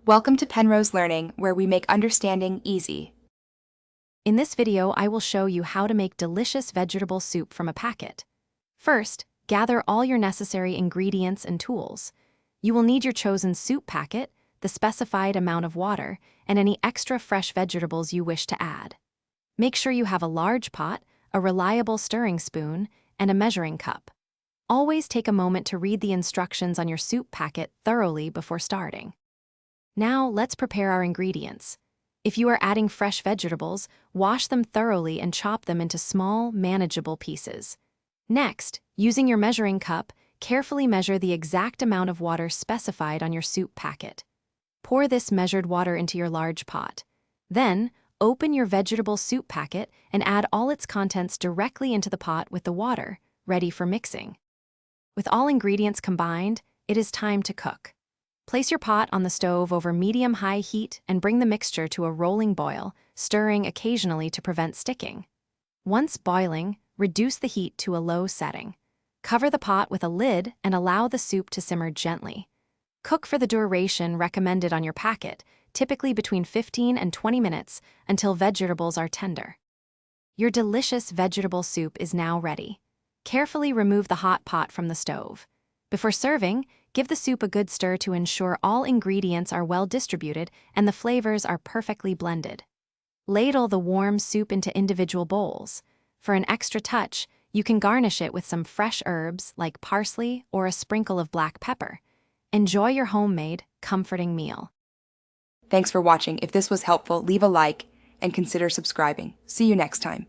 Welcome to Penrose Learning, where we make understanding easy. In this video, I will show you how to make delicious vegetable soup from a packet. First, gather all your necessary ingredients and tools. You will need your chosen soup packet, the specified amount of water, and any extra fresh vegetables you wish to add. Make sure you have a large pot, a reliable stirring spoon, and a measuring cup. Always take a moment to read the instructions on your soup packet thoroughly before starting. Now, let's prepare our ingredients. If you are adding fresh vegetables, wash them thoroughly and chop them into small, manageable pieces. Next, using your measuring cup, carefully measure the exact amount of water specified on your soup packet. Pour this measured water into your large pot. Then, open your vegetable soup packet and add all its contents directly into the pot with the water, ready for mixing. With all ingredients combined, it is time to cook. Place your pot on the stove over medium-high heat and bring the mixture to a rolling boil, stirring occasionally to prevent sticking. Once boiling, reduce the heat to a low setting. Cover the pot with a lid and allow the soup to simmer gently. Cook for the duration recommended on your packet, typically between 15 and 20 minutes, until vegetables are tender. Your delicious vegetable soup is now ready. Carefully remove the hot pot from the stove. Before serving, give the soup a good stir to ensure all ingredients are well distributed and the flavors are perfectly blended. Ladle the warm soup into individual bowls. For an extra touch, you can garnish it with some fresh herbs like parsley or a sprinkle of black pepper. Enjoy your homemade, comforting meal. Thanks for watching. If this was helpful, leave a like and consider subscribing. See you next time.